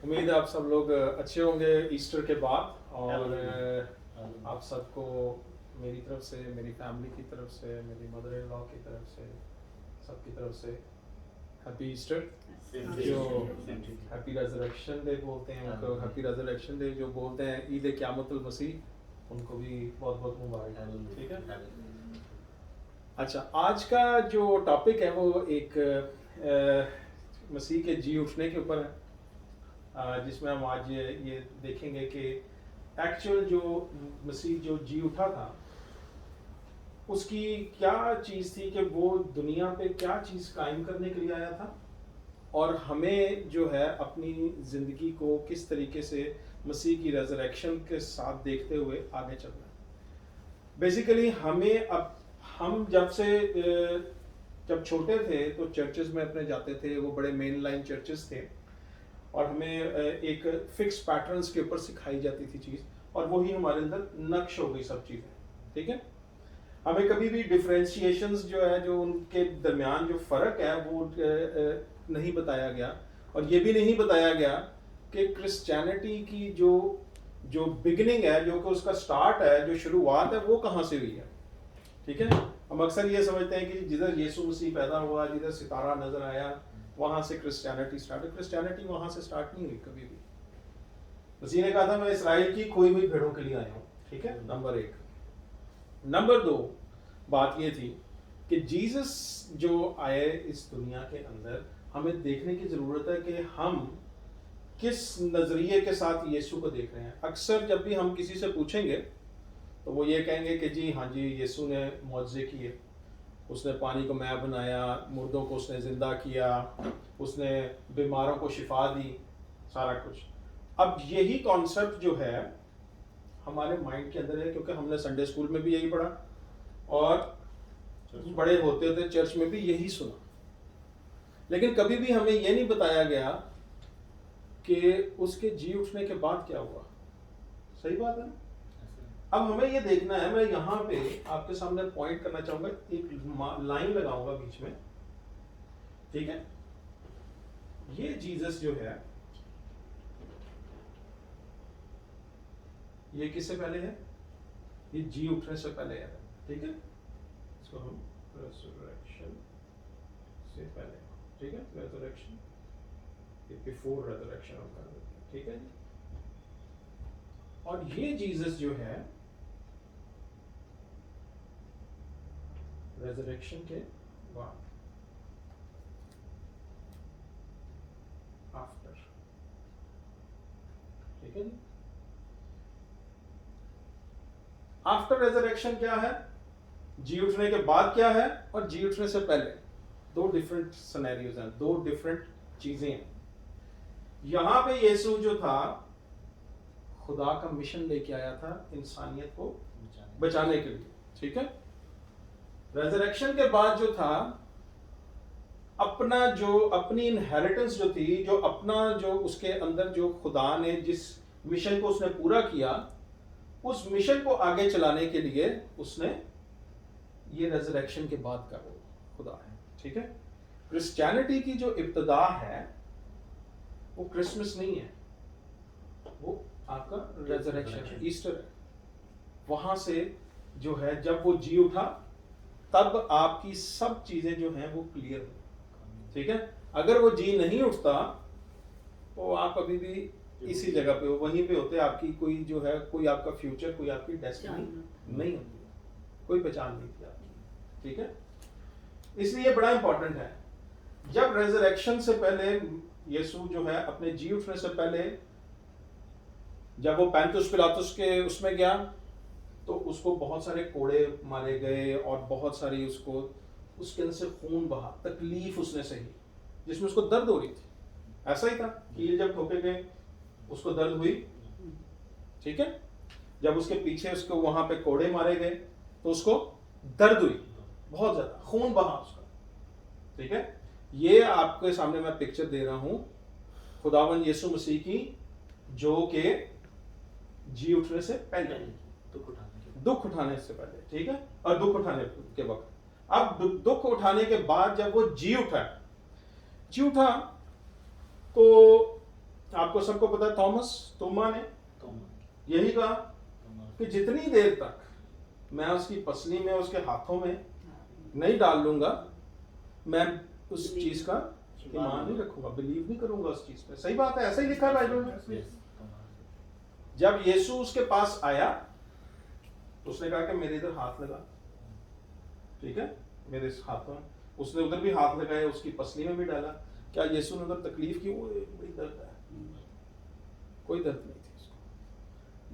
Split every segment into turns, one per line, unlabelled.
उम्मीद है आप सब लोग अच्छे होंगे ईस्टर के बाद। और आप सबको मेरी तरफ से, मेरी फैमिली की तरफ से, मेरी मदर इन लॉ की तरफ से, सबकी तरफ से हैप्पी ईस्टर। जो हैप्पी रेजरेक्शन डे बोलते हैं उनको हैप्पी रेजरेक्शन डे, जो बोलते हैं ईद क़यामतुल मसीह, उनको भी बहुत बहुत मुबारक। ठीक है। अच्छा, आज का जो टॉपिक है वो एक मसीह के जी उठने के ऊपर है, जिसमें हम आज ये देखेंगे कि एक्चुअल जो मसीह जो जी उठा था उसकी क्या चीज़ थी, कि वो दुनिया पे क्या चीज़ कायम करने के लिए आया था, और हमें जो है अपनी ज़िंदगी को किस तरीके से मसीह की रेजरेक्शन के साथ देखते हुए आगे चलना है। बेसिकली हम जब छोटे थे तो चर्चेस में अपने जाते थे, वो बड़े मेन लाइन चर्चेस थे, और हमें एक फिक्स पैटर्न्स के ऊपर सिखाई जाती थी चीज़, और वही हमारे अंदर नक्श हो गई सब चीज़ें। ठीक है। हमें कभी भी डिफरेंशिएशंस जो है, जो उनके दरमियान जो फ़र्क है वो नहीं बताया गया, और ये भी नहीं बताया गया कि क्रिश्चियनिटी की जो बिगिनिंग है, जो कि उसका स्टार्ट है, जो शुरुआत है, वो कहाँ से हुई है। ठीक है। हम अक्सर ये समझते हैं कि जिधर यीशु मसीह पैदा हुआ, जिधर सितारा नजर आया, वहां से क्रिश्चियनिटी स्टार्ट है। क्रिश्चियनिटी वहां से स्टार्ट नहीं हुई कभी भी। मसीह ने कहा था मैं इसराइल की खोई हुई भेड़ों के लिए आया हूं। ठीक है, नंबर 1। नंबर 2 बात ये थी कि जीसस जो आए इस दुनिया के अंदर, हमें देखने की जरूरत है कि हम किस नजरिए के साथ यीशु को देख रहे हैं। अक्सर जब भी हम किसी से पूछेंगे तो वो ये कहेंगे कि जी हाँ जी, यीशु ने मौजज़े किए, उसने पानी को मैल बनाया, मुर्दों को उसने ज़िंदा किया, उसने बीमारों को शिफा दी, सारा कुछ। अब यही कॉन्सेप्ट जो है हमारे माइंड के अंदर है, क्योंकि हमने संडे स्कूल में भी यही पढ़ा और बड़े होते होते चर्च में भी यही सुना, लेकिन कभी भी हमें यह नहीं बताया गया कि उसके जी उठने के बाद क्या हुआ। सही बात है ना। अब हमें ये देखना है, मैं यहाँ पे आपके सामने पॉइंट करना चाहूंगा, एक लाइन लगाऊंगा बीच में। ठीक है। ये जीसस जो है, ये किससे पहले है? ये जी उठने से पहले है। ठीक है। इसको हम रेजरेक्शन से पहले, ठीक है, रेजरेक्शन, बिफोर रेजरेक्शन हम कर देते हैं। ठीक है जी। और ये जीसस जो है रेजरेक्शन के बाद, आफ्टर। ठीक है जी। आफ्टर रेजरेक्शन क्या है, जी उठने के बाद क्या है, और जी उठने से पहले, दो डिफरेंट सिनेरियोज हैं, दो डिफरेंट चीजें हैं। यहां पे यीशु जो था खुदा का मिशन लेके आया था इंसानियत को बचाने के लिए। ठीक है। रेजरेक्शन के बाद जो था, अपनी इनहेरिटेंस जो थी, जो अपना जो उसके अंदर जो खुदा ने जिस मिशन को उसने पूरा किया, उस मिशन को आगे चलाने के लिए उसने ये रेजरेक्शन के बाद का वो खुदा है। ठीक है। क्रिश्चियनिटी की जो इब्तिदा है वो क्रिसमस नहीं है, वो आपका रेजरेक्शन ईस्टर है। वहां से जो है, जब वो जी उठा तब आपकी सब चीजें जो हैं वो क्लियर हो। ठीक है। अगर वो जी नहीं उठता तो आप अभी भी इसी जगह पे हो, वहीं पे होते, आपकी कोई जो है, कोई आपका फ्यूचर, कोई आपकी डेस्टिनी नहीं होती, कोई पहचान नहीं थी आपकी। ठीक है। इसलिए बड़ा इंपॉर्टेंट है, जब रेजरेक्शन से पहले यीशु जो है अपने जी उठने से पहले, जब वो पैंतुस पिलातुस के उसमें गया तो उसको बहुत सारे कोड़े मारे गए और बहुत सारी उसके अंदर से खून बहा, तकलीफ उसने सही, जिसमें उसको दर्द हो रही थी। ऐसा ही था, कील जब ठोके गए उसको दर्द हुई। ठीक है। जब उसके पीछे उसको वहां पे कोड़े मारे गए तो उसको दर्द हुई, बहुत ज्यादा खून बहा उसका। ठीक है। ये आपके सामने मैं पिक्चर दे रहा हूं खुदावंद यीशु मसीह की, जो के जी उठने से पहले, दुख उठाने से पहले। ठीक है। और दुख उठाने के वक्त, अब दुख उठाने के बाद जब वो जी उठा तो आपको सबको पता है तोमा ने यही कहा कि जितनी देर तक मैं उसकी पसली में उसके हाथों में नहीं डाल लूंगा मैं उस चीज का ईमान नहीं रखूंगा, बिलीव नहीं करूंगा उस चीज पे। सही बात है, ऐसा ही लिखा है बाइबल में। जब यीशु उसके पास आया उसने कहा कि मेरे इधर हाथ लगा, ठीक है, मेरे इस हाथ में, उसने उधर भी हाथ लगाया, उसकी पसली में भी डाला। क्या यीशु ने उधर तकलीफ की? वो बड़ी दर्द है, कोई दर्द नहीं थी उसको।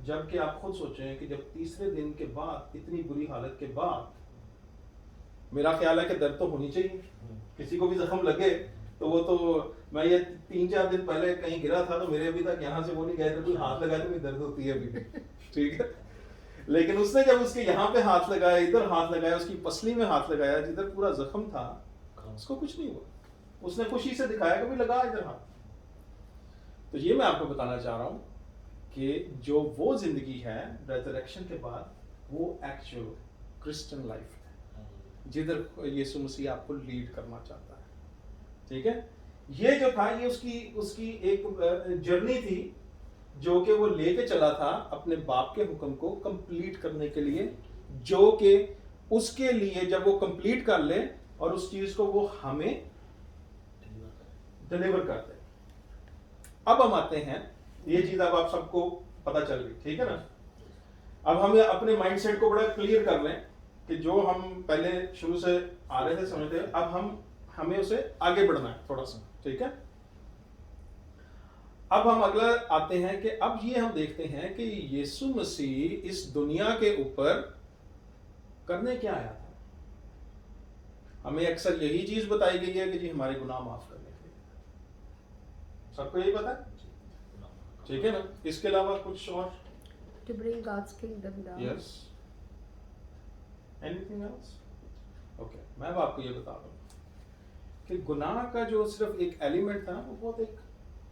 जबकि आप खुद सोचें कि जब तीसरे दिन के बाद, इतनी बुरी हालत के बाद, मेरा ख्याल है कि दर्द तो होनी चाहिए, किसी को भी जख्म लगे तो वो तो, मैं ये 3-4 दिन पहले कहीं गिरा था तो मेरे अभी तक यहाँ से वो नहीं गए थे, कोई हाथ लगाए तो मेरी दर्द होती है अभी भी, ठीक है। लेकिन उसने जब उसके यहाँ पे हाथ लगाया, इधर हाथ लगाया, उसकी पसली में हाथ लगाया जिधर पूरा जख्म था, उसको कुछ नहीं हुआ। उसने खुशी से दिखाया कि भी लगा इधर हाथ। तो ये मैं आपको बताना चाह रहा हूँ कि जो वो जिंदगी है रेजरेक्शन के बाद, वो एक्चुअल क्रिश्चियन लाइफ है जिधर यीशु मसीह आपको लीड करना चाहता है, ठीक है। ये जो था ये उसकी एक जर्नी थी जो कि वो लेके चला था अपने बाप के हुक्म को कंप्लीट करने के लिए, जो कि उसके लिए जब वो कंप्लीट कर ले और उस चीज को वो हमें डिलीवर कर दे। अब हम आते हैं, ये चीज अब आप सबको पता चल गई, ठीक है ना। अब हम अपने माइंडसेट को बड़ा क्लियर कर लें कि जो हम पहले शुरू से आ रहे थे समझते, अब हमें उसे आगे बढ़ना है थोड़ा सा, ठीक है। अब हम अगला आते हैं कि अब ये हम देखते हैं कि यीशु मसीह इस दुनिया के ऊपर करने क्या आया था। हमें अक्सर यही चीज बताई गई है कि जी हमारे गुनाह माफ करने के लिए, सबको यही पता है, ठीक है ना। इसके अलावा कुछ और?
To bring God's kingdom down.
Yes. Anything else? Okay, मैं अब आपको ये बता दूं कि गुनाह का जो सिर्फ एक एलिमेंट था ना, वो बहुत एक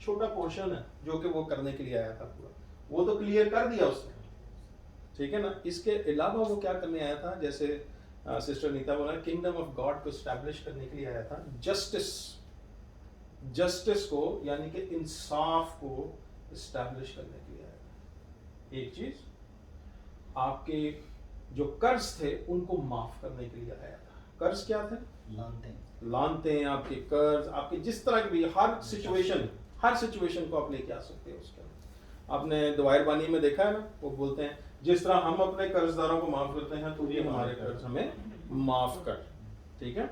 छोटा पोर्शन है जो कि वो करने के लिए आया था पूरा, वो तो क्लियर कर दिया उसने, ठीक है ना। इसके अलावा वो क्या करने आया था, जैसे सिस्टर नीता बोला, किंगडम ऑफ गॉड को एस्टैब्लिश करने के लिए आया था। जस्टिस को यानी कि इंसाफ को एस्टैब्लिश करने के लिए आया था। एक चीज, आपके जो कर्ज थे उनको माफ करने के लिए आया था। कर्ज क्या थे? लानते हैं, आपके कर्ज, आपके जिस तरह की भी हर सिचुएशन को आप लेके आ सकते हो उसके अंदर। आपने दुआर बानी में देखा है ना, वो बोलते हैं जिस तरह हम अपने कर्जदारों को माफ करते हैं तो ये हमारे कर्ज हमें माफ कर, ठीक है।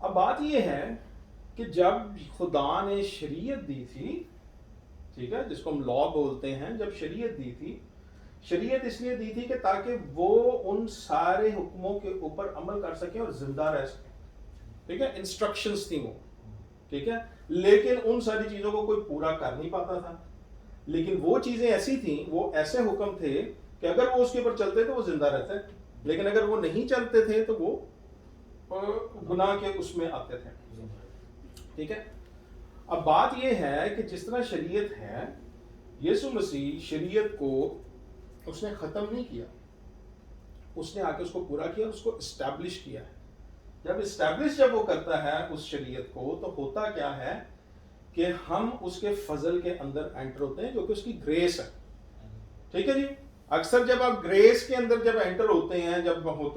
अब बात ये है कि जब खुदा ने शरीयत दी थी, ठीक है, जिसको हम लॉ बोलते हैं, जब शरीयत दी थी, शरीयत इसलिए दी थी कि ताकि वो उन सारे हुक्मों के ऊपर अमल कर सके और जिंदा रह सके, ठीक है। इंस्ट्रक्शंस थी वो, ठीक है। लेकिन उन सारी चीजों को कोई पूरा कर नहीं पाता था, लेकिन वो चीजें ऐसी थी, वो ऐसे हुक्म थे कि अगर वो उसके ऊपर चलते तो वो जिंदा रहते, लेकिन अगर वो नहीं चलते थे तो वो गुनाह के उसमें आते थे, ठीक है। अब बात यह है कि जिस तरह शरीयत है, यीशु मसीह शरीयत को उसने खत्म नहीं किया, उसने आके उसको पूरा किया, उसको एस्टैब्लिश किया है। जब वो करता है उस शरीयत को, तो होता क्या है कि हम उसके फजल के अंदर एंटर होते हैं, जो कि उसकी ग्रेस है, ठीक है जी। अक्सर जब आप ग्रेस के अंदर जब एंटर होते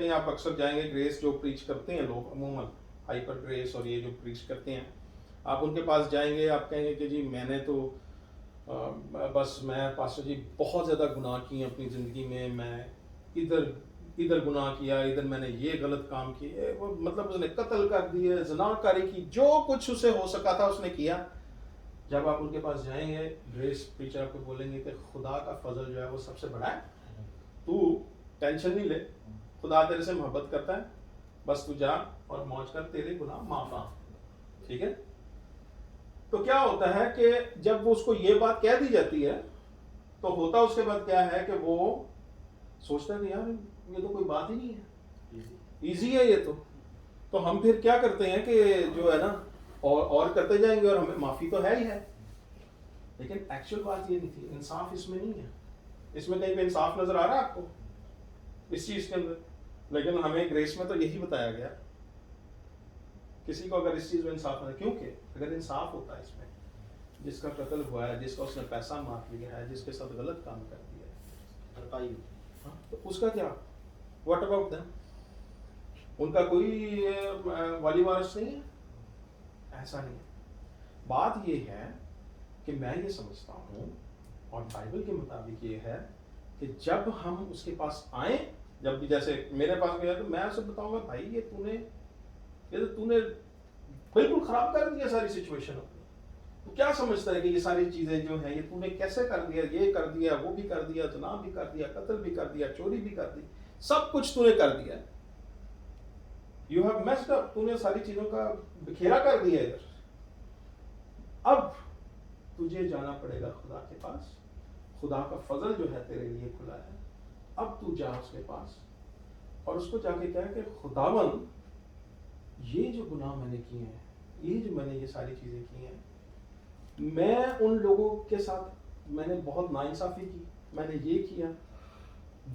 हैं, आप अक्सर जाएंगे, ग्रेस जो प्रीच करते हैं लोग अमूमन, हाइपर ग्रेस और ये जो प्रीच करते हैं, आप उनके पास जाएंगे, आप कहेंगे कि जी मैंने तो बस मैं पास्टर जी बहुत ज़्यादा गुनाह किए अपनी ज़िंदगी में, मैं इधर गुनाह किया, इधर मैंने ये गलत काम किए, वो मतलब उसने कत्ल कर दिए, ज़नाकारी की, जो कुछ उसे हो सका था उसने किया। जब आप उनके पास जाएंगे, ग्रेस प्रीचर आपको बोलेंगे कि खुदा का फजल जो है वो सबसे बड़ा है, तू टेंशन नहीं ले, खुदा तेरे से मोहब्बत करता है, बस तू जा और मौज कर, तेरे गुनाह माफ, ठीक है। तो क्या होता है कि जब वो उसको ये बात कह दी जाती है, तो होता उसके बाद क्या है कि वो सोचता है कि यार ये तो कोई बात ही नहीं है, इजी है ये तो हम फिर क्या करते हैं कि जो है ना और करते जाएंगे और हमें माफी तो है ही है। लेकिन एक्चुअल बात ये नहीं थी, इंसाफ इसमें नहीं है। इसमें कहीं पे इंसाफ नजर आ रहा है आपको इस चीज के अंदर? लेकिन हमें ग्रेस में तो यही बताया गया, किसी को अगर इस चीज में इंसाफ नहीं, क्योंकि अगर इंसाफ होता है इसमें जिसका कत्ल हुआ है, जिसका उसने पैसा मार लिया है, जिसके साथ गलत काम कर दिया है, हाँ, तो उसका क्या? What about them? उनका कोई वाली वारिस नहीं है? ऐसा नहीं है। बात ये है कि मैं ये समझता हूँ और बाइबल के मुताबिक ये है कि जब हम उसके पास आए, जब भी जैसे मेरे पास गया तो मैं उसे बताऊंगा, भाई ये तो तूने बिल्कुल खराब कर दिया सारी सिचुएशन अपनी। तो क्या समझता है कि ये सारी चीजें जो है ये तूने कैसे कर दिया, ये कर दिया, वो भी कर दिया, जना भी कर दिया, कत्ल भी कर दिया, चोरी भी कर दी, सब कुछ तूने कर दिया। यू हैव मेस्ड अप, तूने सारी चीजों का बिखेरा कर दिया इधर। अब तुझे जाना पड़ेगा खुदा के पास। खुदा का फजल जो है तेरे लिए खुला है। अब तू जा उसके पास और उसको जाके कह कि खुदावन, ये जो गुनाह मैंने किए हैं, ये जो मैंने ये सारी चीजें की हैं, मैं उन लोगों के साथ मैंने बहुत नाइंसाफी की, मैंने ये किया,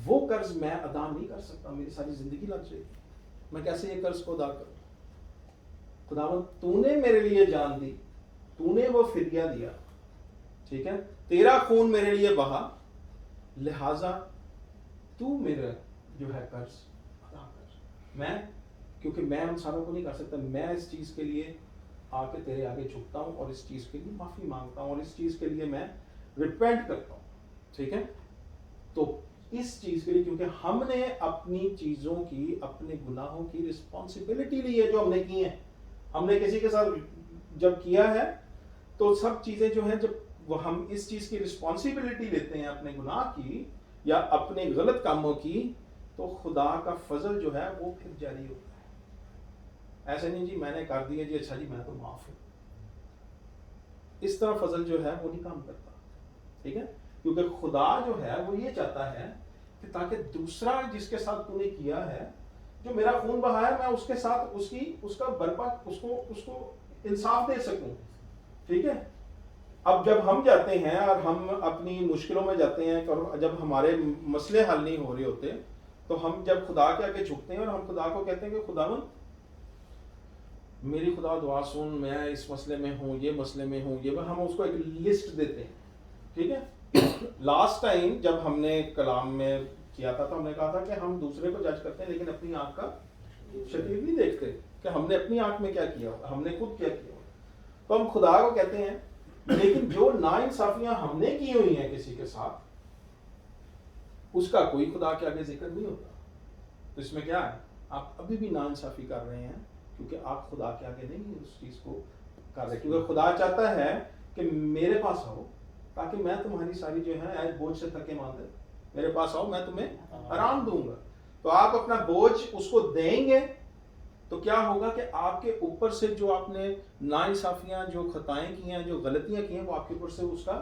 वो कर्ज मैं अदा नहीं कर सकता, मेरी सारी जिंदगी लग जाएगी, मैं कैसे ये कर्ज को अदा करूं? खुदावन तूने मेरे लिए जान दी, तूने वो फिदिया दिया, ठीक है, तेरा खून मेरे लिए बहा, लिहाजा तू मेरा जो है कर्ज अदा कर। मैं, क्योंकि मैं उन सारों को नहीं कर सकता, मैं इस चीज के लिए आके तेरे आगे झुकता हूं और इस चीज के लिए माफी मांगता हूं और इस चीज के लिए मैं रिपेंट करता हूं, ठीक है। तो इस चीज के लिए, क्योंकि हमने अपनी चीजों की, अपने गुनाहों की रिस्पॉन्सिबिलिटी ली है जो हमने की है। हमने किसी के साथ जब किया है तो सब चीजें जो है, जब वो हम इस चीज की रिस्पॉन्सिबिलिटी लेते हैं अपने गुनाह की या अपने गलत कामों की, तो खुदा का फजल जो है वो फिर जारी होता है। ऐसे नहीं जी मैंने कर दिया जी, अच्छा जी मैं तो माफ हूं, इस तरह फजल जो है वो नहीं काम करता, ठीक है। क्योंकि खुदा जो है वो ये चाहता है कि ताकि दूसरा जिसके साथ तूने किया है, जो मेरा खून बहाया, मैं उसके साथ उसका बर्पा, उसको इंसाफ दे सकूं, ठीक है। अब जब हम जाते हैं और हम अपनी मुश्किलों में जाते हैं और जब हमारे मसले हल नहीं हो रहे होते, तो हम जब खुदा के आगे झुकते हैं और हम खुदा को कहते हैं कि खुदावन मेरी खुदा दुआ सुन, मैं इस मसले में हूँ, ये मसले में हूँ, ये हम उसको एक लिस्ट देते हैं, ठीक है। लास्ट टाइम जब हमने कलाम में किया था तो हमने कहा था कि हम दूसरे को जज करते हैं लेकिन अपनी आंख का शकील नहीं देखते कि हमने अपनी आंख में क्या किया, हमने खुद क्या किया। तो हम खुदा को कहते हैं, लेकिन जो नाइंसाफियां हमने की हुई हैं किसी के साथ, उसका कोई खुदा के आगे जिक्र नहीं होता। तो इसमें क्या है, आप अभी भी नाइंसाफी कर रहे हैं क्योंकि आप खुदा के आगे नहीं उस चीज को कर रहे। क्योंकि खुदा चाहता है कि मेरे पास आओ ताकि मैं तुम्हारी सारी जो है बोझ से थके मांदे, मेरे पास आओ, मैं तुम्हें आराम दूंगा। तो आप अपना बोझ उसको देंगे तो क्या होगा कि आपके ऊपर से जो आपने नाइंसाफियां, जो खताएं की हैं, जो गलतियां की हैं, वो आपके ऊपर से उसका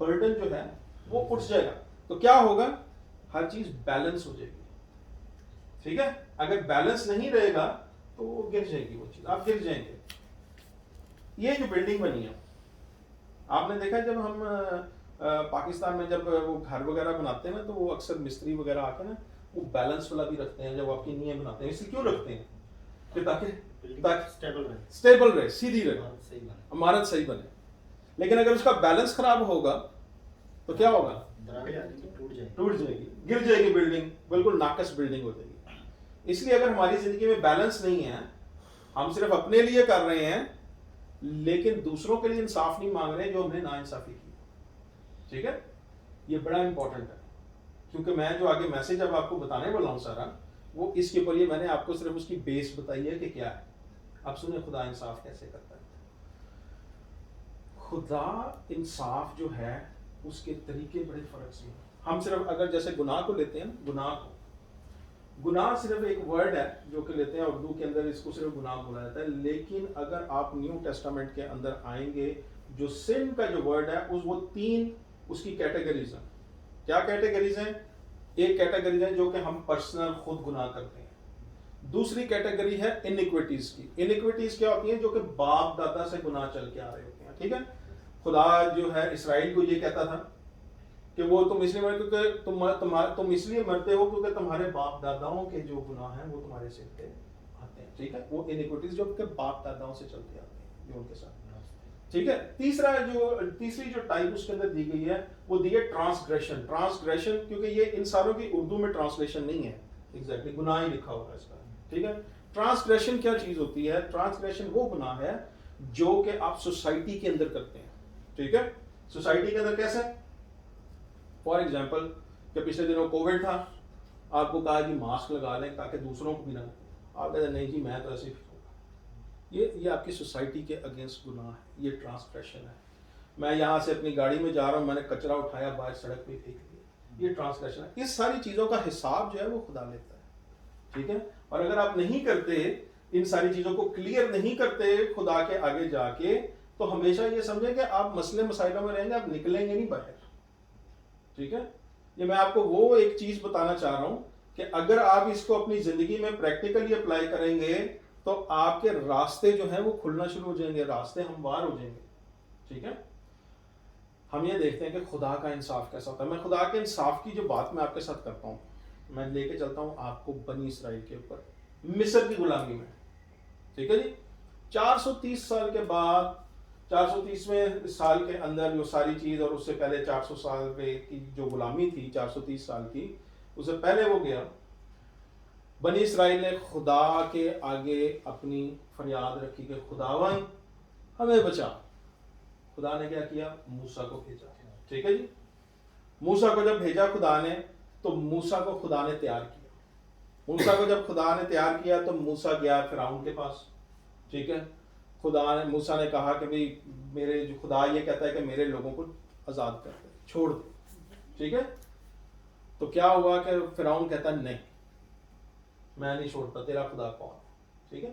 बर्डन जो है वो उठ जाएगा। तो क्या होगा, हर चीज बैलेंस हो जाएगी, ठीक है। अगर बैलेंस नहीं रहेगा तो वो गिर जाएगी, वो चीज आप गिर जाएंगे। ये जो बिल्डिंग बनी है, आपने देखा जब हम पाकिस्तान में जब वो घर वगैरह बनाते हैं ना, तो वो अक्सर मिस्त्री वगैरह आके ना वो बैलेंस वाला भी रखते हैं जब आपकी नींव बनाते हैं। इसलिए क्यों रखते हैं कि ताकि स्टेबल रहे, सीधी रहे, इमारत सही बने। लेकिन अगर उसका बैलेंस खराब होगा तो क्या होगा, टूट जाएगी, गिर जाएगी बिल्डिंग, बिल्कुल नाकस बिल्डिंग हो जाएगी। इसलिए अगर हमारी जिंदगी में बैलेंस नहीं है, हम सिर्फ अपने लिए कर रहे हैं लेकिन दूसरों के लिए इंसाफ नहीं मांग रहे जो हमने नाइंसाफी की, ठीक है। ये बड़ा इंपॉर्टेंट है क्योंकि मैं जो आगे मैसेज अब आपको बताने वाला हूं सारा, वो इसके ऊपर, ये मैंने आपको सिर्फ उसकी बेस बताई है कि क्या है। अब सुने खुदा इंसाफ कैसे करता है। खुदा इंसाफ जो है उसके तरीके बड़े फर्क से हैं। हम सिर्फ अगर जैसे गुनाह को लेते हैं, गुनाह सिर्फ एक वर्ड है जो कि लेते हैं, उर्दू के अंदर इसको सिर्फ गुनाह बोला जाता है। लेकिन अगर आप न्यू टेस्टामेंट के अंदर आएंगे, जो सिन का जो वर्ड है वो 3 उसकी कैटेगरीज हैं। क्या कैटेगरीज हैं? एक कैटेगरी है जो कि हम पर्सनल खुद गुनाह करते हैं। दूसरी कैटेगरी है इनिक्विटीज की। इनिक्विटीज क्या होती हैं? जो कि बाप दादा से गुनाह चल के आ रहे होते हैं, ठीक है। खुदा जो है इसराइल को ये कहता था कि वो तुम इसलिए मरते क्योंकि तुम इसलिए मरते हो क्योंकि तुम्हारे बाप दादाओं के जो गुनाह हैं वो तुम्हारे सिर पे आते हैं, ठीक है। वो इनिक्विटीज जो कि बाप दादाओं से चलते आते हैं जो उनके साथ, ठीक है। तीसरी जो टाइप उसके अंदर दी गई है वो दी है ट्रांसग्रेशन। ट्रांसग्रेशन क्योंकि ये इन सारों की उर्दू में ट्रांसलेशन नहीं है, एग्जैक्टली गुनाह ही लिखा होगा इसका, ठीक है। ट्रांसग्रेशन क्या चीज होती है? ट्रांसग्रेशन वो गुनाह है जो कि आप सोसाइटी के अंदर करते हैं, ठीक है। सोसाइटी के अंदर कैसे? फॉर एग्जाम्पल कि पिछले दिनों कोविड था, आपको कहा कि मास्क लगा लें ताकि दूसरों को भी ना, आप कहते नहीं जी मैं तो ऐसे ही होगा। ये आपकी सोसाइटी के अगेंस्ट गुनाह है, ये ट्रांसग्रेशन है। मैं यहाँ से अपनी गाड़ी में जा रहा हूँ, मैंने कचरा उठाया बाहर सड़क पे फेंक दिया, ये ट्रांसग्रेशन है। इस सारी चीज़ों का हिसाब जो है वो खुदा लेता है, ठीक है। और अगर आप नहीं करते, इन सारी चीज़ों को क्लियर नहीं करते खुदा के आगे जाके, तो हमेशा ये समझें कि आप मसले मसाइलों में रहेंगे, आप निकलेंगे नहीं बाहर, ठीक है। ये मैं आपको वो एक चीज बताना चाह रहा हूं कि अगर आप इसको अपनी जिंदगी में प्रैक्टिकली अप्लाई करेंगे तो आपके रास्ते जो हैं वो खुलना शुरू हो जाएंगे, रास्ते हमवार हो जाएंगे, ठीक है। हम ये देखते हैं कि खुदा का इंसाफ कैसा होता है। मैं खुदा के इंसाफ की जो बात मैं आपके साथ करता हूँ, मैं लेके चलता हूँ आपको बनी इसराइल के ऊपर, मिस्र की गुलामी में, ठीक है जी। 430 साल के बाद, 430वें साल के अंदर जो सारी चीज़, और उससे पहले 400 साल की जो गुलामी थी, 430 साल की, उससे पहले वो गया, बनी इसराइल ने खुदा के आगे अपनी फरियाद रखी कि खुदावन हमें बचा। खुदा ने क्या किया? मूसा को भेजा, ठीक है जी। मूसा को जब भेजा खुदा ने, तो मूसा को खुदा ने तैयार किया। मूसा को जब खुदा ने तैयार किया तो मूसा गया फिरौन के पास, ठीक है। मूसा ने कहा कि भाई मेरे जो खुदा ये कहता है कि मेरे लोगों को आज़ाद कर दे, छोड़ दे, ठीक है। तो क्या हुआ कि फिरौन कहता नहीं, मैं नहीं छोड़ता, तेरा खुदा कौन है, ठीक है।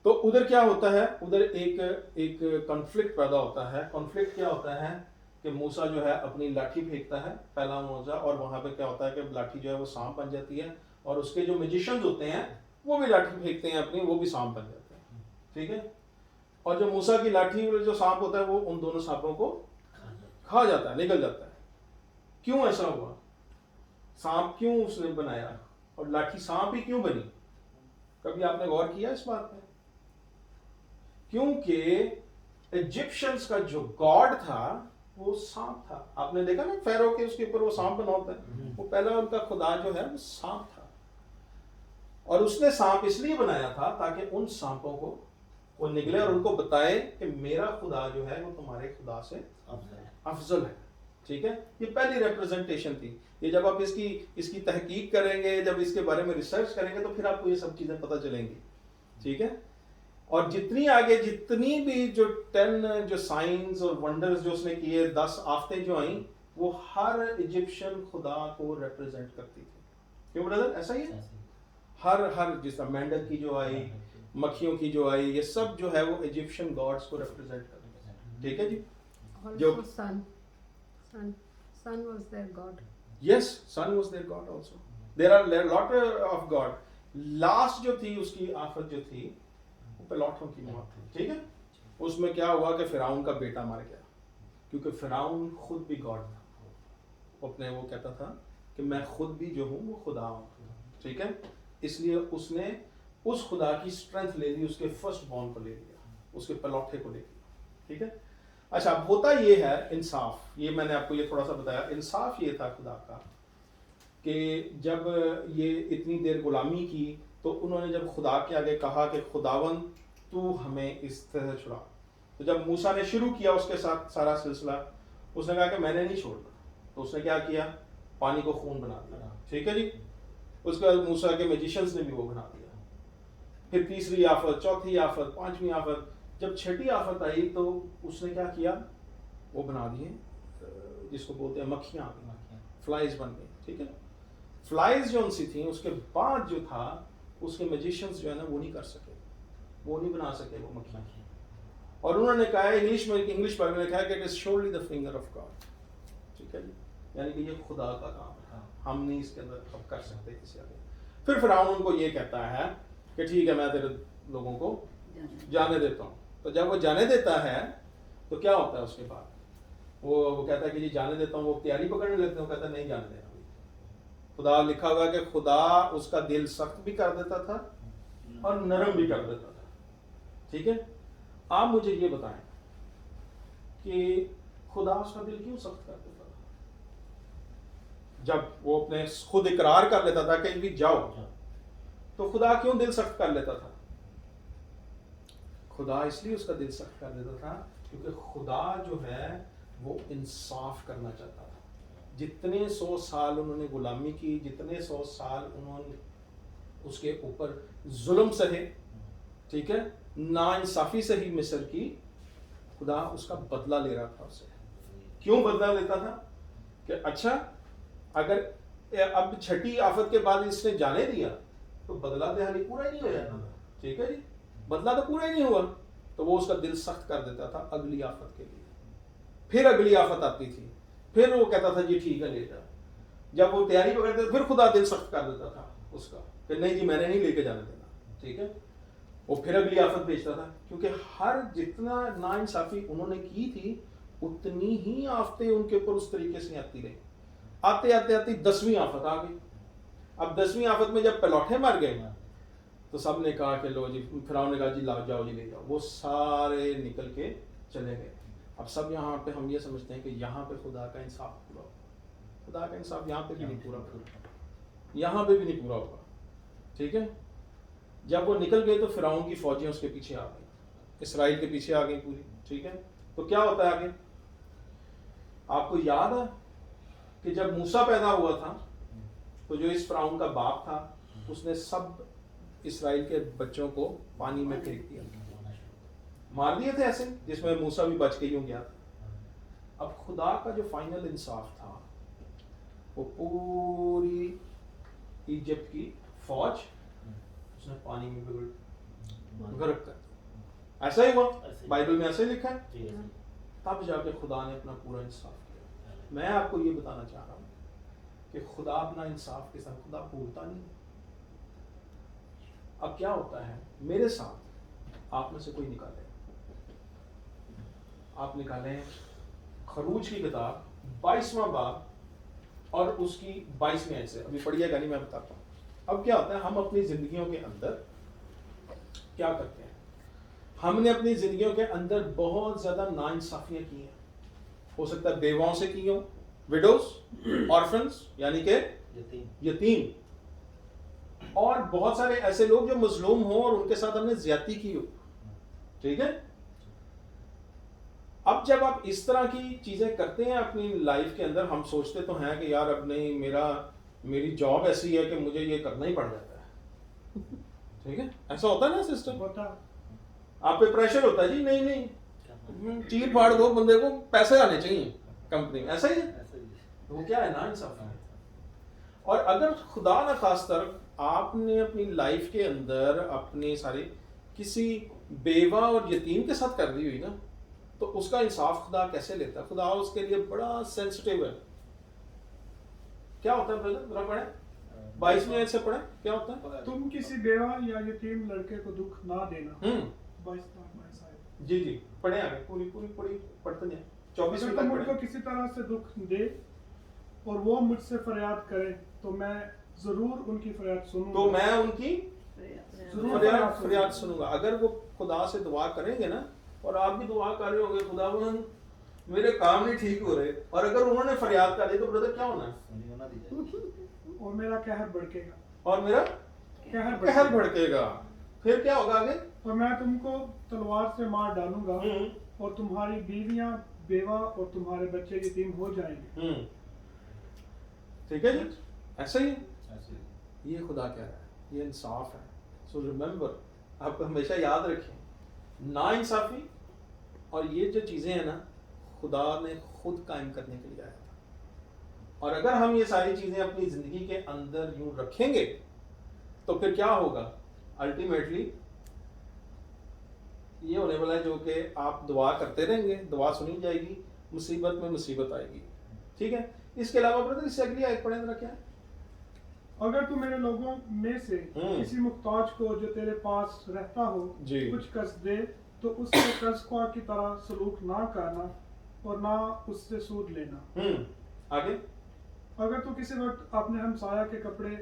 तो उधर क्या होता है? उधर एक कॉन्फ्लिक्ट पैदा होता है। कॉन्फ्लिक्ट क्या होता है कि मूसा जो है अपनी लाठी फेंकता है, पहला मौजा, और वहां पे क्या होता है कि लाठी जो है वो सांप बन जाती है, और उसके जो मैजिशियंस होते हैं वो भी लाठी फेंकते हैं अपनी, वो भी सांप बन जाते हैं, ठीक है। और जो मूसा की लाठी जो सांप होता है वो उन दोनों सांपों को खा जाता है, निकल जाता है। क्यों ऐसा हुआ? सांप क्यों उसने बनाया और लाठी सांप ही क्यों बनी? कभी आपने गौर किया इस बात पे? क्योंकि इजिप्शियंस का जो गॉड था वो सांप था। आपने देखा ना फेरो के उसके ऊपर वो सांप बना होता है, वो पहला उनका खुदा जो है वो सांप था, और उसने सांप इसलिए बनाया था ताकि उन सांपों को वो निकले और उनको बताए कि मेरा खुदा जो है वो तुम्हारे खुदा से अफजल है, ठीक है। ये पहली रिप्रेजेंटेशन थी। ये जब आप इसकी तहकीक करेंगे, जब इसके बारे में रिसर्च करेंगे, तो फिर आपको ये सब चीजें पता चलेंगी, ठीक है। और जितनी भी जो 10 जो साइंस और वंडर्स जो उसने किए, 10 आफतें जो आई, वो हर इजिप्शियन खुदा को रिप्रेजेंट करती थी। क्यों ब्रदर? ऐसा ही है। हर जिस मेंढक की जो आई, मक्खियों की जो आई, ये सब जो है वो इजिप्शियन गॉड्स को रिप्रेजेंट करते हैं, ठीक है जी। जो
sun was their god.
Yes, sun was their god also. There are lot of god. Last जो थी उसकी आफत जो थी वो पेलौठों की मौत थी, ठीक है। उसमें क्या हुआ कि फिरौन का बेटा मर गया, क्योंकि फिरौन खुद भी गॉड था। वो कहता था कि मैं खुद भी जो हूँ वो खुदा हूँ, ठीक है। इसलिए उसने उस खुदा की स्ट्रेंथ ले ली, उसके फर्स्ट बॉर्न को ले लिया, उसके पेलौठे को ले लिया, ठीक है। अच्छा, अब होता ये है इंसाफ, ये मैंने आपको ये थोड़ा सा बताया। इंसाफ ये था खुदा का कि जब ये इतनी देर गुलामी की, तो उन्होंने जब खुदा के आगे कहा कि खुदावन तू हमें इस तरह छुड़ा, तो जब मूसा ने शुरू किया उसके साथ सारा सिलसिला, उसने कहा कि मैंने नहीं छोड़ना, तो उसने क्या किया? पानी को खून बना दिया, ठीक है जी। उसके बाद मूसा के मैजिशियंस ने भी वो बना दिया। फिर तीसरी आफत, चौथी आफत, पांचवी आफत, जब छठी आफत आई तो उसने क्या किया? वो बना दिए जिसको बोलते हैं मक्खियां, फ्लाइज बन गई, ठीक है। फ्लाइज जो उनसी थी, उसके बाद जो था उसके मैजिशियंस जो है ना वो नहीं कर सके, वो नहीं बना सके वो मक्खियां। और उन्होंने कहा, इंग्लिश बाइबल में लिखा है कि it is surely the finger of God, ठीक है जी, यानी कि ये खुदा का काम है, हम नहीं इसके अंदर अब कर सकते किसी आगे। फिर फिरौन उनको ये कहता है कि ठीक है मैं तेरे लोगों को जाने देता हूँ। तो जब वो जाने देता है तो क्या होता है उसके बाद? वो कहता है कि जी जाने देता हूँ, वो तैयारी पकड़ने लगते हैं, वो कहता है नहीं जाने देना। खुदा लिखा हुआ कि खुदा उसका दिल सख्त भी कर देता था और नरम भी कर देता था, ठीक है। आप मुझे ये बताएं कि खुदा उसका दिल क्यों सख्त कर देता था? जब वो अपने खुद इकरार कर लेता था कहीं भी जाओ, तो खुदा क्यों दिल सख्त कर लेता था? खुदा इसलिए उसका दिल सख्त कर देता था क्योंकि खुदा जो है वो इंसाफ करना चाहता था। जितने 100 साल उन्होंने गुलामी की, जितने 100 साल उन्होंने उसके ऊपर जुल्म सहे, ठीक है, नाइंसाफी से ही मिस्र की, खुदा उसका बदला ले रहा था उससे। क्यों बदला लेता था? कि अच्छा अगर अब छठी आफत के बाद इसने जाने दिया तो बदला तो हाली पूरा ही नहीं होया, ठीक है जी, बदला तो पूरा ही नहीं हुआ, तो वो उसका दिल सख्त कर देता था अगली आफत के लिए। फिर अगली आफत आती थी, फिर वो कहता था जी ठीक है ले जा। जब वो तैयारी पकड़ते थे फिर खुदा दिल सख्त कर देता था उसका कि नहीं जी मैंने नहीं लेके जाने देना, ठीक है। वो फिर अगली आफत भेजता था, क्योंकि हर जितना नाइंसाफी उन्होंने की थी उतनी ही आफतें उनके ऊपर उस तरीके से आती रही। आते आते आते 10वीं आफत आ गई। अब 10वीं आफत में जब पलौठे मर गए तो सब ने कहा कि लो जी, फिरौन ने कहा जी लाओ जाओ जी ले जाओ, वो सारे निकल के चले गए। अब सब यहाँ पे हम ये समझते हैं कि यहाँ पे खुदा का इंसाफ पूरा होगा। खुदा का इंसाफ यहाँ पे भी नहीं पूरा होगा, यहाँ पे भी नहीं पूरा होगा, ठीक है। जब वो निकल गए तो फिरौन की फौजें उसके पीछे आ गई, इसराइल के पीछे आ गई पूरी, ठीक है। तो क्या होता है आगे? आपको याद है कि जब मूसा पैदा हुआ था तो जो इस फिरौन का बाप था उसने सब इसराइल के बच्चों को पानी में फेंक दिया, मार दिए थे ऐसे, जिसमें मूसा भी बच के यूं गया था। अब खुदा का जो फाइनल इंसाफ था वो पूरी इजिप्ट की फौज उसने पानी में गर्क कर दिया। ऐसा ही हुआ, बाइबल में ऐसे ही लिखा है। तब जाके खुदा ने अपना पूरा इंसाफ किया। मैं आपको ये बताना चाह रहा हूँ कि खुदा अपना इंसाफ के साथ खुदा भूलता नहीं। अब क्या होता है मेरे साथ, आप में से कोई निकाले, आप निकाले खरूज की किताब 22वां बाब और उसकी 22वीं आयत से, अभी पढ़िएगा नहीं, मैं बताता हूँ। अब क्या होता है, हम अपनी जिंदगियों के अंदर क्या करते हैं? हमने अपनी जिंदगियों के अंदर बहुत ज्यादा नाइंसाफियां की हैं। हो सकता है बेवाओं से की हो, विडोज, ऑर्फन्स यानी के यतीम, और बहुत सारे ऐसे लोग जो मजलूम हो और उनके साथ हमने ज्यादती की हो, ठीक है। अब जब आप इस तरह की चीजें करते हैं अपनी लाइफ के अंदर, हम सोचते तो हैं कि यार अब नहीं, मेरी जॉब ऐसी है कि मुझे ये करना ही पड़ जाता है, ठीक है। ऐसा होता है ना सिस्टम, आप पे प्रेशर होता है जी, नहीं चीर फाड़ दो बंदे को, पैसे आने चाहिए कंपनी में, ऐसा ही है। वो क्या है ना इंसाफ है। और अगर खुदा न खास्तर आपने अपनी लाइफ के अंदर अपने सारे किसी बेवा और यतीम के साथ कर दी हुई ना, तो उसका इंसाफ खुदा कैसे लेता है? खुदा उसके लिए बड़ा सेंसिटिव है। क्या होता है ब्रदर, जरा पढ़े 22वीं आयत से पढ़े, क्या होता है?
तुम किसी बेवा या यतीम लड़के को दुख ना देना। 22 आयत।
जी जी पढ़े आगे, पूरी पढ़ते जाए। 24वीं
तुम मुझको किसी तरह से दुख दे और वो मुझसे फरियाद करे तो मैं जरूर उनकी फरियाद सुनूंगा।
तो मैं उनकी फरियाद सुनूंगा। अगर वो खुदा से दुआ करेंगे ना, और आप भी दुआ कर रहे होंगे, खुदा मेरे काम नहीं ठीक हो रहे, और अगर उन्होंने फरियाद कर दी तो ब्रदर क्या होना है?
और मेरा कहर भड़केगा,
और मेरा कहर भड़केगा। फिर क्या होगा आगे?
और मैं तुमको तलवार से मार डालूंगा और तुम्हारी बीवियां बेवा और तुम्हारे बच्चे यतीम हो जाएंगे।
ठीक है जी, ऐसा ही ये खुदा कह रहा है, ये इंसाफ है। सो रिमेंबर, आप हमेशा याद रखें, ना इंसाफी और ये जो चीजें हैं ना, खुदा ने खुद कायम करने के लिए आया था। और अगर हम ये सारी चीजें अपनी जिंदगी के अंदर यूं रखेंगे तो फिर क्या होगा? अल्टीमेटली ये होने वाला है जो कि आप दुआ करते रहेंगे, दुआ सुनी जाएगी, मुसीबत में मुसीबत आएगी। ठीक है, इसके अलावा ब्रदर इससे अगली आयत पढ़ें जरा, क्या है?
अगर तू मेरे लोगों में से किसी मुख्ताज को जो तेरे पास रहता हो कुछ कर्ज दे तो उससे कर्ज की तरह सलूक ना करना और ना उससे सूद लेना।
आगे,
अगर तू किसी वक्त अपने हमसाया के कपड़े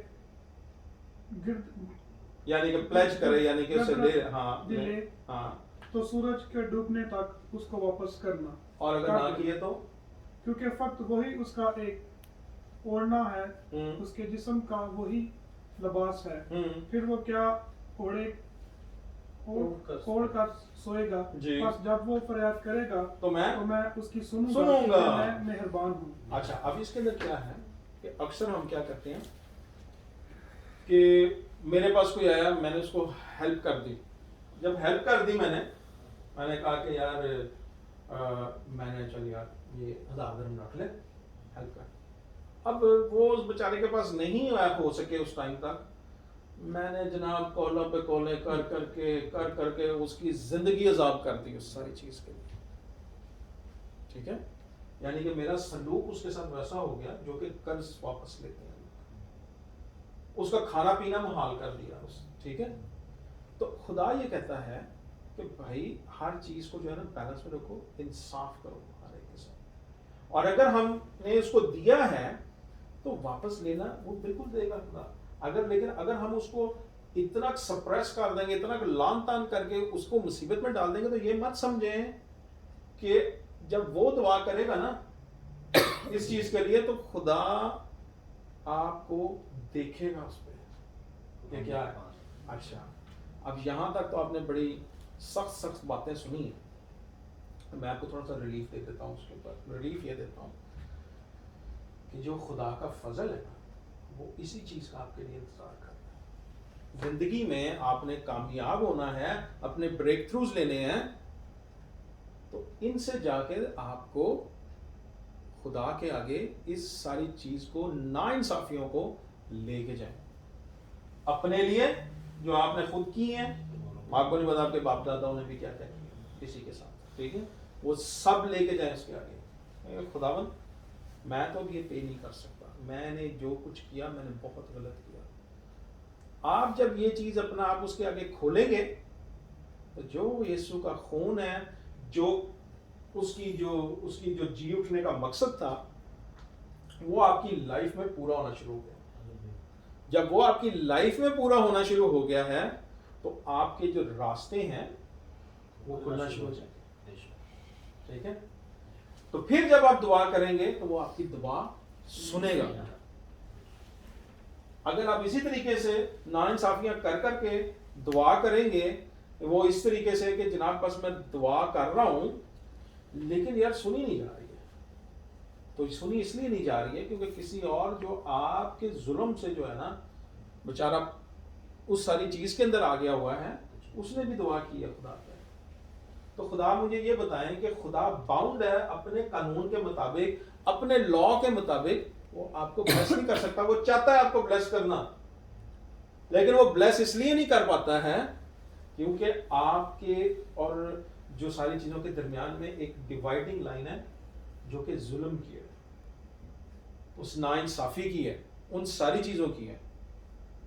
यानी कि प्लेज करे, यानी कि उसे ले,
तो सूरज के डूबने तक उसको वापस करना।
और अगर ना किए तो
क्योंकि फक्त वही उसका एक ओढ़ना है, उसके जिस्म का वही लिबास है। फिर वो क्या ओढ़े ओढ़ कर सोएगा, बस जब वो फरियाद करेगा
तो मैं
उसकी सुनूंगा, मैं मेहरबान हूँ।
अच्छा, अब इसके अंदर क्या है कि अक्सर हम क्या करते हैं कि मेरे पास कोई आया, मैंने उसको हेल्प कर दी। जब हेल्प कर दी मैंने कहा कि यार मैंने चल यार ये 1000 दिरहम रख ले, हेल्प कर। अब वो उस बेचारे के पास नहीं हो सके उस टाइम तक, मैंने जनाब कॉलों पे कॉलें कर करके उसकी जिंदगी अजाब कर दी उस सारी चीज के लिए। ठीक है, यानी कि मेरा सलूक उसके साथ वैसा हो गया जो कि कर्ज वापस लेते हैं, उसका खाना पीना मुहाल कर दिया उस। ठीक है, तो खुदा ये कहता है कि भाई हर चीज को जो है ना बैलेंस में रखो, इंसाफ करो हर एक के साथ। और अगर हमने उसको दिया है तो वापस लेना वो बिल्कुल देगा खुदा। लेकिन अगर हम उसको इतना सप्रेस कर देंगे, इतना लान तान करके उसको मुसीबत में डाल देंगे, तो ये मत समझें कि जब वो दुआ करेगा ना इस चीज के लिए तो खुदा आपको देखेगा उस पर क्या है। अच्छा, अब यहां तक तो आपने बड़ी सख्त बातें सुनी है, मैं आपको थोड़ा सा रिलीफ दे देता हूं उसके ऊपर। रिलीफ ये देता हूं कि जो खुदा का फजल है ना, वो इसी चीज का आपके लिए इंतजार करता है। जिंदगी में आपने कामयाब होना है, अपने ब्रेक थ्रूज लेने हैं, तो इनसे जाके आपको खुदा के आगे इस सारी चीज को, नाइंसाफियों को लेके जाए। अपने लिए जो आपने खुद की है, आपको नहीं पता आपके बाप दादाओं ने भी क्या क्या किया किसी के साथ। ठीक है, वो सब लेके जाए उसके आगे। खुदावन मैं तो ये पे नहीं कर सकता, मैंने जो कुछ किया मैंने बहुत गलत किया। आप जब ये चीज अपना आप उसके आगे खोलेंगे तो जो यीशु का खून है, जो उसकी जो जी उठने का मकसद था, वो आपकी लाइफ में पूरा होना शुरू हो गया। जब वो आपकी लाइफ में पूरा होना शुरू हो गया है तो आपके जो रास्ते हैं वो खुलना शुरू हो जाएंगे। ठीक है, तो फिर जब आप दुआ करेंगे तो वो आपकी दुआ सुनेगा। अगर आप इसी तरीके से नाइंसाफियां कर करके दुआ करेंगे, वो इस तरीके से कि जनाब बस मैं दुआ कर रहा हूं लेकिन यार सुनी नहीं जा रही है, तो सुनी इसलिए नहीं जा रही है क्योंकि किसी और जो आपके जुल्म से जो है ना बेचारा उस सारी चीज के अंदर आ गया हुआ है, उसने भी दुआ की है खुदा पे। तो खुदा मुझे ये बताएं कि खुदा बाउंड है अपने कानून के मुताबिक, अपने लॉ के मुताबिक, वो आपको ब्लेस नहीं कर सकता। वो चाहता है आपको ब्लेस करना, लेकिन वो ब्लेस इसलिए नहीं कर पाता है क्योंकि आपके और जो सारी चीजों के दरमियान में एक डिवाइडिंग लाइन है जो कि जुल्म की है, उस नाइंसाफी की है, उन सारी चीजों की है।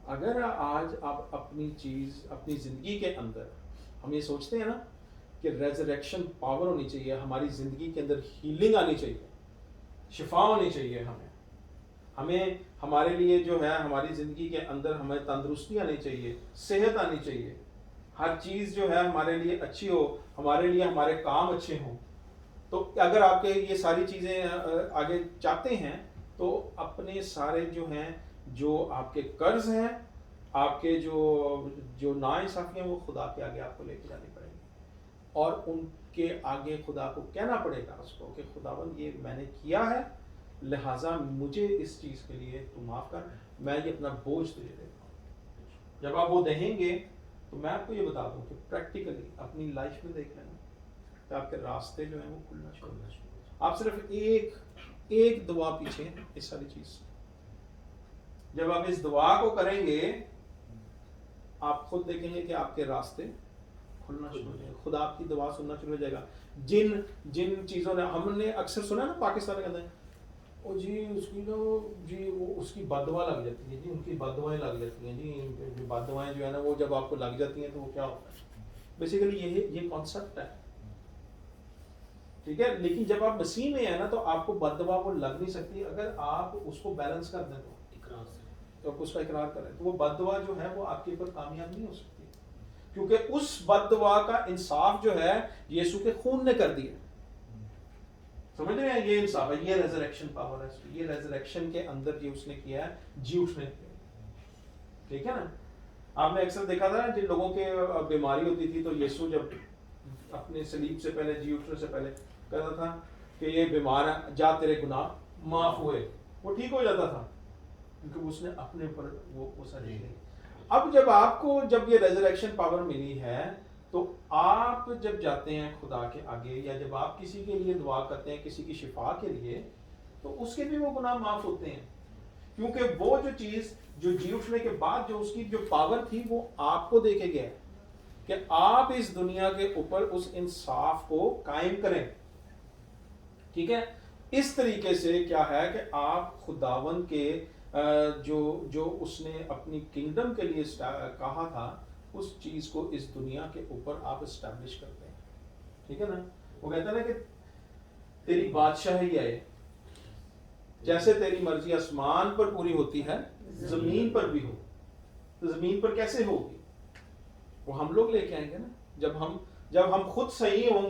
अगर आज आप अपनी जिंदगी के अंदर, हम ये सोचते हैं ना कि रेजरेक्शन पावर होनी चाहिए, हमारी जिंदगी के अंदर हीलिंग आनी चाहिए, शिफा होनी चाहिए, हमें हमारे लिए जो है हमारी जिंदगी के अंदर हमें तंदुरुस्ती आनी चाहिए, सेहत आनी चाहिए, हर चीज जो है हमारे लिए अच्छी हो, हमारे लिए हमारे काम अच्छे हों। तो अगर आपके ये सारी चीजें आगे चाहते हैं तो अपने सारे जो हैं, जो आपके कर्ज हैं, आपके जो नाइंसाफियां, वो खुदा के आगे आपको लेके जानी पड़ेगी और उनके आगे खुदा को कहना पड़ेगा उसको कि खुदावन ये मैंने किया है, लिहाजा मुझे इस चीज के लिए तू माफ कर, मैं ये अपना बोझ तुझे देता हूँ। जब आप वो देंगे तो मैं आपको ये बता दूं कि प्रैक्टिकली अपनी लाइफ में देख लेना तो आपके रास्ते जो हैं वो खुलना शुरू हो जाएंगे। आप सिर्फ एक दुआ पीछे हैं इस सारी चीज से। जब आप इस दुआ को करेंगे आप खुद देखेंगे कि आपके रास्ते खुलना शुरू हो जाएंगे, खुदा आपकी दुआ सुनना शुरू हो जाएगा। जिन चीजों ने हमने अक्सर सुना ना पाकिस्तान के अंदर, ओ जी उसकी तो जी वो उसकी बददुआ लग जाती है जी, उनकी बददुआएं लग जाती हैं जी, जो बददुआएं जो है ना वो जब आपको लग जाती हैं तो वो क्या होता है, बेसिकली ये कॉन्सेप्ट है। ठीक है, लेकिन जब आप मसीह में है ना तो आपको बददुआ वो लग नहीं सकती अगर आप उसको बैलेंस कर दें, तो उसका इकरार करें, तो वो बददुआ जो है वो आपके ऊपर कामयाब नहीं हो सकती, क्योंकि उस बददुआ का इंसाफ जो है यीशु के खून ने कर दिया। समझ रहे हैं? ये इंसाफ है, ये रेजरेक्शन पावर है, ये रेजरेक्शन के अंदर जो उसने किया है, जी उठने किया। ठीक है ना? आपने अक्सर देखा था ना, जिन लोगों के बीमारी होती थी तो यीशु जब अपने सलीब से पहले, जी उठने से पहले कहता था कि ये बीमार है, जा तेरे गुनाह माफ हुए, वो ठीक हो जाता था क्योंकि उसने अपने ऊपर वो सही ली। अब जब आपको जब ये रेजरेक्शन पावर मिली है तो आप जब जाते हैं खुदा के आगे या जब आप किसी के लिए दुआ करते हैं, किसी की शिफा के लिए, तो उसके भी वो गुनाह माफ होते हैं क्योंकि वो जो चीज जो जी उठने के बाद जो उसकी जो पावर थी वो आपको दे के गया कि आप इस दुनिया के ऊपर उस इंसाफ को कायम करें। ठीक है? इस तरीके से क्या है कि आप खुदावन के जो उसने अपनी किंगडम के लिए कहा था उस चीज को इस दुनिया के ऊपर आप एस्टैब्लिश करते हैं। ठीक है ना? वो कहता है ना कि तेरी बादशाही आए, जैसे तेरी मर्जी आसमान पर पूरी होती है जमीन पर भी हो। तो जमीन पर कैसे होगी? वो हम लोग लेके आएंगे ना, जब हम खुद सही होंगे